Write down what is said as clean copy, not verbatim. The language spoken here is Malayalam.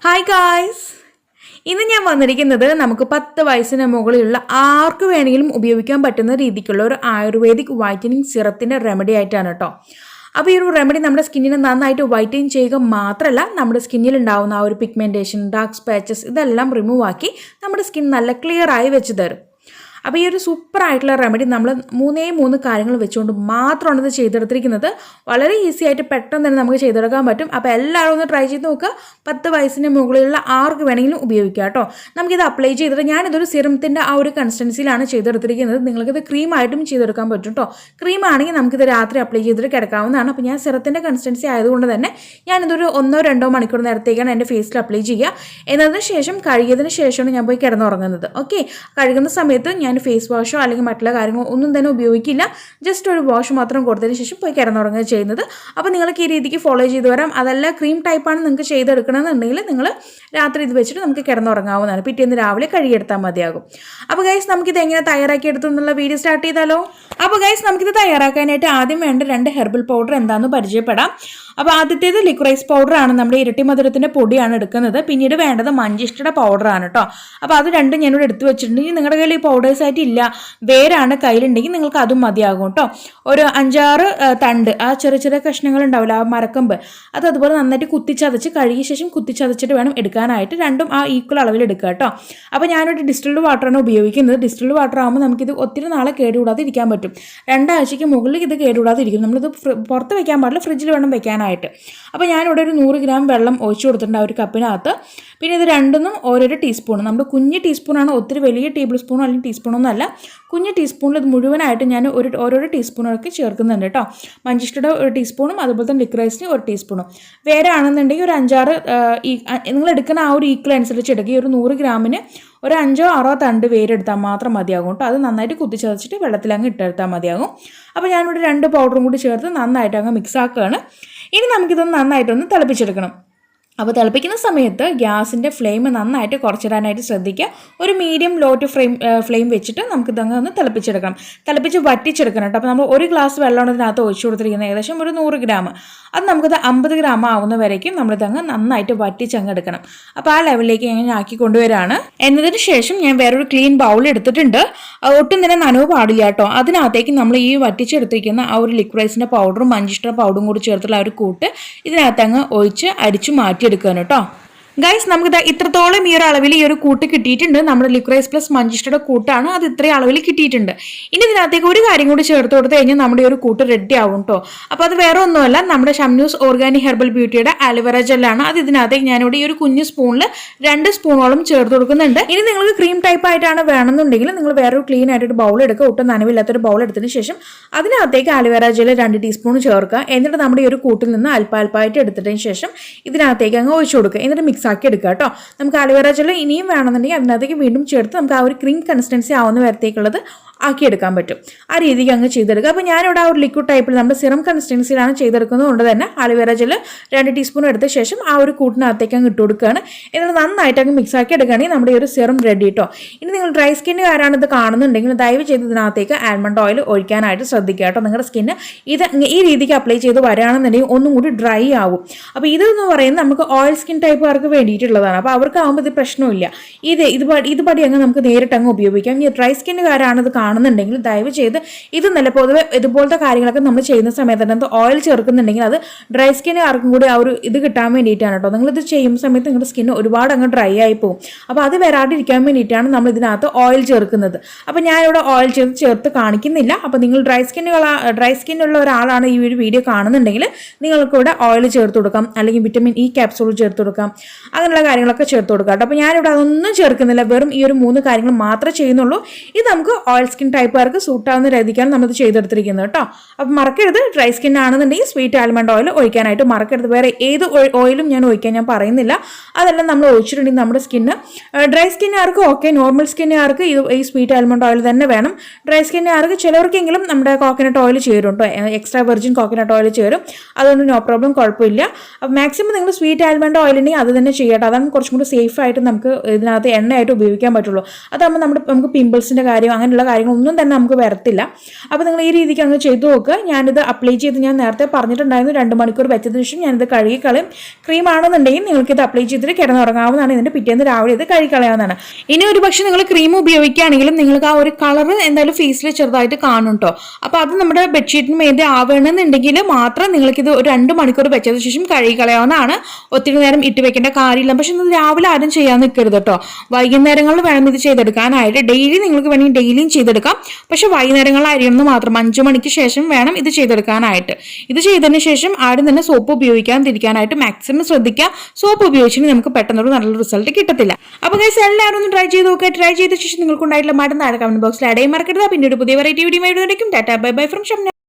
ഹായ് ഗായ്സ്, ഇന്ന് ഞാൻ വന്നിരിക്കുന്നത് നമുക്ക് 10 വയസ്സിന് മുകളിലുള്ള ആർക്ക് വേണമെങ്കിലും ഉപയോഗിക്കാൻ പറ്റുന്ന രീതിക്കുള്ള ഒരു ആയുർവേദിക് വൈറ്റനിങ് സിറത്തിൻ്റെ റെമഡി ആയിട്ടാണ് കേട്ടോ. അപ്പോൾ ഈ ഒരു റെമഡി നമ്മുടെ സ്കിന്നിനെ നന്നായിട്ട് വൈറ്റൻ ചെയ്യുക മാത്രമല്ല, നമ്മുടെ സ്കിന്നിൽ ഉണ്ടാകുന്ന ആ ഒരു പിഗ്മെൻറ്റേഷൻ, ഡാർക്ക് സ്പാച്ചസ് ഇതെല്ലാം റിമൂവ് ആക്കി നമ്മുടെ സ്കിൻ നല്ല ക്ലിയർ ആയി വെച്ച് തരും. അപ്പോൾ ഈ ഒരു സൂപ്പർ ആയിട്ടുള്ള റെമഡി നമ്മൾ മൂന്ന് കാര്യങ്ങൾ വെച്ചുകൊണ്ട് മാത്രമാണ് ഇത് ചെയ്തെടുത്തിരിക്കുന്നത്. വളരെ ഈസി ആയിട്ട് പെട്ടെന്ന് തന്നെ നമുക്ക് ചെയ്തെടുക്കാൻ പറ്റും. അപ്പോൾ എല്ലാവരും ഒന്ന് ട്രൈ ചെയ്ത് നോക്കുക. 10 വയസ്സിന് മുകളിലുള്ള ആർക്ക് വേണമെങ്കിലും ഉപയോഗിക്കാം കേട്ടോ. നമുക്കിത് അപ്ലൈ ചെയ്തിട്ട് ഞാനിതൊരു സിറത്തിൻ്റെ ആ ഒരു കൺസിസ്റ്റൻസിയിലാണ് ചെയ്തെടുത്തിരിക്കുന്നത്. നിങ്ങൾക്കിത് ക്രീമായിട്ടും ചെയ്തെടുക്കാൻ പറ്റും കേട്ടോ. ക്രീം ആണെങ്കിൽ നമുക്കിത് രാത്രി അപ്ലൈ ചെയ്തിട്ട് കിടക്കാവുന്നതാണ്. അപ്പോൾ ഞാൻ സിറത്തിൻ്റെ കൺസിസ്റ്റൻസി ആയതുകൊണ്ട് തന്നെ ഞാനിതൊരു 1-2 മണിക്കൂർ നേരത്തേക്കാണ് എൻ്റെ ഫേസിൽ അപ്ലൈ ചെയ്യുക. എന്നതിന് ശേഷം കഴുകിയതിന് ശേഷമാണ് ഞാൻ പോയി കിടന്നുറങ്ങുന്നത്. ഓക്കെ, കഴുകുന്ന സമയത്ത് ഞാൻ ഫേസ് വാഷോ അല്ലെങ്കിൽ മറ്റുള്ള കാര്യങ്ങളോ ഒന്നും തന്നെ ഉപയോഗിക്കില്ല. ജസ്റ്റ് ഒരു വാഷ് മാത്രം കൊടുത്തതിന് ശേഷം പോയി കിടന്നുറങ്ങുക ചെയ്യുന്നത്. അപ്പോൾ നിങ്ങൾക്ക് ഈ രീതിക്ക് ഫോളോ ചെയ്ത് വരാം. അതല്ല ക്രീം ടൈപ്പാണ് നിങ്ങൾക്ക് ചെയ്തെടുക്കണമെന്നുണ്ടെങ്കിൽ നിങ്ങൾ രാത്രി ഇത് വെച്ചിട്ട് നമുക്ക് കിടന്നുറങ്ങാവുന്നതാണ്. പിറ്റേന്ന് രാവിലെ കഴുകിയെടുത്താൽ മതിയാകും. അപ്പോൾ ഗൈസ്, നമുക്കിത് എങ്ങനെ തയ്യാറാക്കിയെടുത്തു എന്നുള്ള വീഡിയോ സ്റ്റാർട്ട് ചെയ്താലോ? അപ്പോൾ ഗൈസ്, നമുക്കിത് തയ്യാറാക്കാനായിട്ട് ആദ്യം വേണ്ട 2 ഹെർബൽ പൗഡർ എന്താണെന്ന് പരിചയപ്പെടാം. അപ്പോൾ ആദ്യത്തേത് ലിക്വറൈസ് പൗഡറാണ്, നമ്മുടെ ഇരട്ടി മധുരത്തിൻ്റെ പൊടിയാണ് എടുക്കുന്നത്. പിന്നീട് വേണ്ടത് മഞ്ചിഷ്ടയുടെ പൗഡറാണ് കേട്ടോ. അപ്പോൾ അത് രണ്ടും ഞാനിവിടെ എടുത്ത് വെച്ചിട്ടുണ്ടെങ്കിൽ നിങ്ങളുടെ കയ്യിൽ ഈ പൗഡേഴ്സ് ആയിട്ട് ഇല്ല, വേരാണ് കയ്യിലുണ്ടെങ്കിൽ നിങ്ങൾക്ക് അതും മതിയാകും കേട്ടോ. ഒരു 5-6 തണ്ട്, ആ ചെറിയ കഷ്ണങ്ങൾ ഉണ്ടാവില്ല, ആ മരക്കമ്പ്, അത് അതുപോലെ നന്നായിട്ട് കുത്തിച്ചതച്ച് കഴുകിയ ശേഷം കുത്തിച്ചതച്ചിട്ട് വേണം എടുക്കാനായിട്ട്. രണ്ടും ആ ഈക്വൽ അളവിൽ എടുക്കുക കേട്ടോ. അപ്പോൾ ഞാനൊരു ഡിസ്റ്റിൽഡ് വാട്ടറാണ് ഉപയോഗിക്കുന്നത്. ഡിസ്റ്റിൽഡ് വാട്ടർ ആകുമ്പോൾ നമുക്കിത് ഒത്തിരി നാളെ കേടുകൂടാതെ ഇരിക്കാൻ പറ്റും. 2 ആഴ്ചയ്ക്ക് മുകളിൽ ഇത് കേടുകൂടാതെ ഇരിക്കും. നമ്മളിത് പുറത്ത് വെക്കാൻ പാടില്ല, ഫ്രിഡ്ജിൽ വേണം വെക്കാനായിട്ട്. അപ്പോൾ ഞാനിവിടെ ഒരു 100 ഗ്രാം വെള്ളം ഒഴിച്ചു കൊടുത്തിട്ടുണ്ട് ആ ഒരു കപ്പിനകത്ത്. പിന്നെ ഇത് രണ്ടും ഓരോരോ ടീസ്പൂൺ, നമ്മുടെ കുഞ്ഞ് ടീസ്പൂണാണ്, ഒത്തിരി വലിയ ടേബിൾ സ്പൂണോ അല്ലെങ്കിൽ ടീസ്പൂണൊന്നും അല്ല. കുഞ്ഞ് ടീസ്പൂണിൽ ഇത് മുഴുവനായിട്ട് ഞാൻ ഓരോരോ ടീസ്പൂണൊക്കെ ചേർക്കുന്നുണ്ട് കേട്ടോ. മഞ്ചിഷ്ടയുടെ ഒരു ടീസ്പൂണും അതുപോലെ തന്നെ ലിക്വറൈസിന് ഒരു ടീസ്പൂണും. വേരാണെന്നുണ്ടെങ്കിൽ ഒരു 5-6 നിങ്ങൾ എടുക്കുന്ന ആ ഒരു ഈക്വൽ അനുസരിച്ച് എടുക്കുക. ഈ ഒരു 100 ഗ്രാമിന് ഒരു 5-6 തണ്ട് വേരെടുത്താൽ മാത്രം മതിയാകും കേട്ടോ. അത് നന്നായിട്ട് കുത്തിച്ചതച്ചിട്ട് വെള്ളത്തിൽ അങ്ങ് ഇട്ടെടുത്താൽ മതിയാകും. അപ്പോൾ ഞാനിവിടെ 2 പൗഡറും കൂടി ചേർത്ത് നന്നായിട്ട് അങ്ങ് മിക്സ് ആക്കുകയാണ്. ഇനി നമുക്കിതൊന്ന് നന്നായിട്ടൊന്ന് തിളപ്പിച്ചെടുക്കണം. അപ്പോൾ തിളപ്പിക്കുന്ന സമയത്ത് ഗ്യാസിൻ്റെ ഫ്ലെയിം നന്നായിട്ട് കുറച്ചിടാനായിട്ട് ശ്രദ്ധിക്കുക. ഒരു മീഡിയം ലോ ടു ഫ്ലെയിം വെച്ചിട്ട് നമുക്കിതങ്ങ് ഒന്ന് തിളപ്പിച്ചെടുക്കണം. തിളപ്പിച്ച് വറ്റിച്ചെടുക്കണം കേട്ടോ. അപ്പോൾ നമ്മൾ 1 ഗ്ലാസ് വെള്ളമാണ് ഇതിനകത്ത് ഒഴിച്ചു കൊടുത്തിരിക്കുന്നത്, ഏകദേശം ഒരു 100 ഗ്രാം. അത് നമുക്കിത് 50 ഗ്രാം ആവുന്ന വരയ്ക്കും നമ്മളിതങ്ങ് നന്നായിട്ട് വറ്റിച്ചങ്ങ് എടുക്കണം. അപ്പോൾ ആ ലെവലിലേക്ക് ഞാൻ ആക്കി കൊണ്ടുവരാണ്. എന്നതിന് ശേഷം ഞാൻ വേറൊരു ക്ലീൻ ബൗൾ എടുത്തിട്ടുണ്ട്. ഒട്ടും തന്നെ നനവ് പാടില്ല കേട്ടോ. അതിനകത്തേക്ക് നമ്മൾ ഈ വറ്റിച്ചെടുത്തിരിക്കുന്ന ആ ഒരു ലിക്വറൈസിൻ്റെ പൗഡറും മഞ്ചിഷ്ട പൗഡറും കൂടി ചേർത്തുള്ള ആ ഒരു കൂട്ട് ഇതിനകത്തങ്ങ് ഒഴിച്ച് അരിച്ചു മാറ്റിയെടുക്കുകയാണ് കേട്ടോ. ഗൈസ്, നമുക്ക് ഇത്രത്തോളം ഈ ഒരു അളവിൽ ഈ ഒരു കൂട്ട് കിട്ടിയിട്ടുണ്ട്. നമ്മുടെ ലിക്വറൈസ് പ്ലസ് മഞ്ചിഷ്ടയുടെ കൂട്ടാണ്, അത് ഇത്രയും അളവിൽ കിട്ടിയിട്ടുണ്ട്. ഇനി ഇതിനകത്തേക്ക് ഒരു കാര്യം കൂടി ചേർത്ത് കൊടുത്തു കഴിഞ്ഞാൽ നമ്മുടെ ഈ ഒരു കൂട്ട് റെഡി ആവും കേട്ടോ. അപ്പോൾ അത് വേറെ ഒന്നുമല്ല, നമ്മുടെ ഷംനൂസ് ഓർഗാനിക് ഹെർബൽ ബ്യൂട്ടിയുടെ ആലോവേറ ജെല്ലാണ്. അത് ഇതിനകത്തേക്ക് ഞാനിവിടെ ഈ ഒരു കുഞ്ഞു സ്പൂണിൽ 2 സ്പൂണോളം ചേർത്ത് കൊടുക്കുന്നുണ്ട്. ഇനി നിങ്ങൾക്ക് ക്രീം ടൈപ്പ് ആയിട്ടാണ് വേണമെന്നുണ്ടെങ്കിൽ നിങ്ങൾ വേറൊരു ക്ലീൻ ആയിട്ടൊരു ബൗൾ എടുക്കുക. ഒട്ടും നനവില്ലാത്തൊരു ബൗൾ എടുത്തതിന് ശേഷം അതിനകത്തേക്ക് ആലോവേറ ജെൽ 2 ടീസ്പൂൺ ചേർക്കുക. എന്നിട്ട് നമ്മുടെ ഈ ഒരു കൂട്ടിൽ നിന്ന് അല്പായിട്ട് എടുത്തതിന് ശേഷം ഇതിനകത്തേക്ക് അങ്ങ് ഒഴിച്ചു കൊടുക്കുക. എന്നിട്ട് മിക്സ് ആക്കി എടുക്കുക കേട്ടോ. നമുക്ക് ആലോവേറ ജെൽ ഇനിയും വേണമെന്നുണ്ടെങ്കിൽ അതിനകത്തേക്ക് വീണ്ടും ചേർത്ത് നമുക്ക് ആ ഒരു ക്രീം കൺസിസ്റ്റൻസി ആവുന്ന വരത്തേക്കുള്ളത് ആക്കിയെടുക്കാൻ പറ്റും. ആ രീതിക്ക് അങ്ങ് ചെയ്തെടുക്കുക. അപ്പോൾ ഞാനിവിടെ ആ ഒരു ലിക്വിഡ് ടൈപ്പിൽ നമ്മുടെ സിറം കൺസിസ്റ്റൻസിയിലാണ് ചെയ്തെടുക്കുന്നത് കൊണ്ട് തന്നെ ആലോവേറ ജെൽ 2 ടീസ്പൂൺ എടുത്ത ശേഷം ആ ഒരു കൂട്ടിനകത്തേക്ക് അങ്ങ് ഇട്ട് കൊടുക്കുകയാണ്. എന്നിട്ട് നന്നായിട്ട് അങ്ങ് മിക്സ് ആക്കി എടുക്കുകയാണെങ്കിൽ നമ്മുടെ ഈ ഒരു സിറം റെഡി കേട്ടോ. ഇനി നിങ്ങൾ ഡ്രൈ സ്കിന്നുകാരാണ് ഇത് കാണുന്നുണ്ടെങ്കിൽ ദയവ് ചെയ്ത് ഇതിനകത്തേക്ക് ആൽമണ്ട് ഓയിൽ ഒഴിക്കാനായിട്ട് ശ്രദ്ധിക്കുക കേട്ടോ. നിങ്ങളുടെ സ്കിന്ന് ഇത് ഈ രീതിക്ക് അപ്ലൈ ചെയ്ത് വരികയാണെന്നുണ്ടെങ്കിൽ ഒന്നും കൂടി ഡ്രൈ ആവും. അപ്പോൾ ഇതെന്ന് പറയുന്നത് നമുക്ക് ഓയിൽ സ്കിൻ ടൈപ്പുകാർക്ക് വേണ്ടിയിട്ടുള്ളതാണ്. അപ്പോൾ അവർക്കാവുമ്പോൾ ഇത് പ്രശ്നമില്ല. ഇതുപടി അങ്ങ് നമുക്ക് നേരിട്ട് അങ്ങ് ഉപയോഗിക്കാം. ഈ ഡ്രൈ സ്കിന്നുകാരാണ് ഇത് കാണുന്നുണ്ടെങ്കിൽ ദയവ് ചെയ്ത് ഇത് നല്ല പൊതുവെ ഇതുപോലത്തെ കാര്യങ്ങളൊക്കെ നമ്മൾ ചെയ്യുന്ന സമയത്ത് അതിനകത്ത് ഓയിൽ ചേർക്കുന്നുണ്ടെങ്കിൽ അത് ഡ്രൈ സ്കിന്നുകാർക്കും കൂടി ആ ഒരു ഇത് കിട്ടാൻ വേണ്ടിയിട്ടാണ് കേട്ടോ. നിങ്ങളിത് ചെയ്യുന്ന സമയത്ത് നിങ്ങളുടെ സ്കിന്ന് ഒരുപാട് അങ്ങ് ഡ്രൈ ആയി പോകും. അപ്പോൾ അത് വരാണ്ടിരിക്കാൻ വേണ്ടിയിട്ടാണ് നമ്മൾ ഇതിനകത്ത് ഓയിൽ ചേർക്കുന്നത്. അപ്പോൾ ഞാനിവിടെ ഓയിൽ ചേർത്ത് കാണിക്കുന്നില്ല. അപ്പോൾ നിങ്ങൾ ഡ്രൈ സ്കിന്നുള്ള ഒരാളാണ് ഈ ഒരു വീഡിയോ കാണുന്നുണ്ടെങ്കിൽ നിങ്ങൾക്ക് ഇവിടെ ഓയിൽ ചേർത്ത് കൊടുക്കാം, അല്ലെങ്കിൽ വിറ്റമിൻ ഇ ക്യാപ്സൂൾ ചേർത്ത് കൊടുക്കാം, അങ്ങനെയുള്ള കാര്യങ്ങളൊക്കെ ചേർത്ത് കൊടുക്കാം കേട്ടോ. അപ്പോൾ ഞാനിവിടെ അതൊന്നും ചേർക്കുന്നില്ല, വെറും ഈ ഒരു 3 കാര്യങ്ങൾ മാത്രമേ ചെയ്യുന്നുള്ളൂ. ഇത് നമുക്ക് ഓയിൽ സ്കിൻ ടൈപ്പുകാർക്ക് സൂട്ടാവുന്ന രീതിക്കാണ് നമ്മളിത് ചെയ്തെടുത്തിരിക്കുന്നത് കേട്ടോ. അപ്പം മറക്കരുത്, ഡ്രൈ സ്കിൻ ആണെന്നുണ്ടെങ്കിൽ സ്വീറ്റ് ആൽമണ്ട് ഓയിൽ ഒഴിക്കാനായിട്ട് മറക്കരുത്. വേറെ ഏത് ഓയിലും ഞാൻ ഒഴിക്കാൻ ഞാൻ പറയുന്നില്ല. അതെല്ലാം നമ്മൾ ഒഴിച്ചിട്ടുണ്ടെങ്കിൽ നമ്മുടെ സ്കിന്ന് ഡ്രൈ സ്കിന്നുകാർക്ക് ഓക്കെ, നോർമൽ സ്കിന്നുകാർക്ക് ഈ സ്വീറ്റ് ആൽമണ്ട് ഓയിൽ തന്നെ വേണം. ഡ്രൈ സ്കിന്നുകാർക്ക് ചിലവർക്കെങ്കിലും നമ്മുടെ കോക്കനട്ട് ഓയിൽ ചേരും കേട്ടോ, എക്സ്ട്രാ വെർജിൻ കോക്കനട്ട് ഓയിൽ ചേരും. അതുകൊണ്ട് നോ പ്രോബ്ലം, കുഴപ്പമില്ല. അപ്പോൾ മാക്സിമം നിങ്ങൾ സ്വീറ്റ് ആൽമണ്ട് ഓയിൽ ഉണ്ടെങ്കിൽ അത് തന്നെ ചെയ്യട്ടെ. അതാണ് കുറച്ചും കൂടി സേഫ് ആയിട്ട് നമുക്ക് ഇതിനകത്ത് എണ്ണയായിട്ട് ഉപയോഗിക്കാൻ പറ്റുള്ളൂ. അതാകുമ്പോൾ നമുക്ക് പിമ്പിൾസിൻ്റെ കാര്യം അങ്ങനെയുള്ള കാര്യങ്ങൾ ഒന്നും തന്നെ നമുക്ക് വരത്തില്ല. അപ്പോൾ നിങ്ങൾ ഈ രീതിക്ക് അങ്ങ് ചെയ്തു നോക്കുക. ഞാനിത് അപ്ലൈ ചെയ്ത് ഞാൻ നേരത്തെ പറഞ്ഞിട്ടുണ്ടായിരുന്നു 2 മണിക്കൂർ വെച്ചതിന് ശേഷം ഞാനിത് കഴുകിക്കളയും. ക്രീം ആണെന്നുണ്ടെങ്കിൽ നിങ്ങൾക്ക് ഇത് അപ്ലൈ ചെയ്തിട്ട് കിടന്നുറങ്ങാവുന്നതാണ്. ഇതിൻ്റെ പിറ്റേന്ന് രാവിലെ ഇത് കഴുകിക്കളയാവുന്നതാണ്. ഇനി ഒരു പക്ഷേ നിങ്ങൾ ക്രീം ഉപയോഗിക്കുകയാണെങ്കിലും നിങ്ങൾക്ക് ആ ഒരു കളർ എന്തായാലും ഫേസിൽ ചെറുതായിട്ട് കാണും കേട്ടോ. അപ്പോൾ അത് നമ്മുടെ ബെഡ്ഷീറ്റിന് വേണ്ടി ആവണമെന്നുണ്ടെങ്കിൽ മാത്രം നിങ്ങൾക്കിത് ഒരു 2 മണിക്കൂർ വെച്ചതിന് ശേഷം കഴുകിക്കളയാവുന്നതാണ്. ഒത്തിരി നേരം ഇട്ട് വെക്കേണ്ട കാര്യമില്ല. പക്ഷെ ഇത് രാവിലെ ആരും ചെയ്യാൻ നിൽക്കരുത് കേട്ടോ. വൈകുന്നേരങ്ങളിൽ വേണം ഇത് ചെയ്തെടുക്കാനായിട്ട്. ഡെയിലി നിങ്ങൾക്ക് വേണമെങ്കിൽ ഡെയിലിയും ചെയ്തെടുക്കാം. പക്ഷെ വൈകുന്നേരങ്ങളിലായിരിക്കണം മാത്രം 5 മണിക്ക് ശേഷം വേണം ഇത് ചെയ്തെടുക്കാനായിട്ട്. ഇത് ചെയ്തതിന് ശേഷം ആരും തന്നെ സോപ്പ് ഉപയോഗിക്കാതിരിക്കാനായിട്ട് മാക്സിമം ശ്രദ്ധിക്കുക. സോപ്പ് ഉപയോഗിച്ചിട്ട് നമുക്ക് പെട്ടെന്നൊരു നല്ല റിസൾട്ട് കിട്ടത്തില്ല. അപ്പോൾ ഗൈസ് എല്ലാവരും ഒന്ന് ട്രൈ ചെയ്ത് നോക്കുക. ട്രൈ ചെയ്ത ശേഷം നിങ്ങൾക്കുണ്ടായിട്ടുള്ള മാറ്റം താഴെ കമന്റ് ബോക്സിൽ ആഡ് ചെയ്യാൻ മറക്കരുത്. പിന്നീട് പുതിയ വെറൈറ്റി വീഡിയോ ആയിട്ട് tata bye bye from Shamna.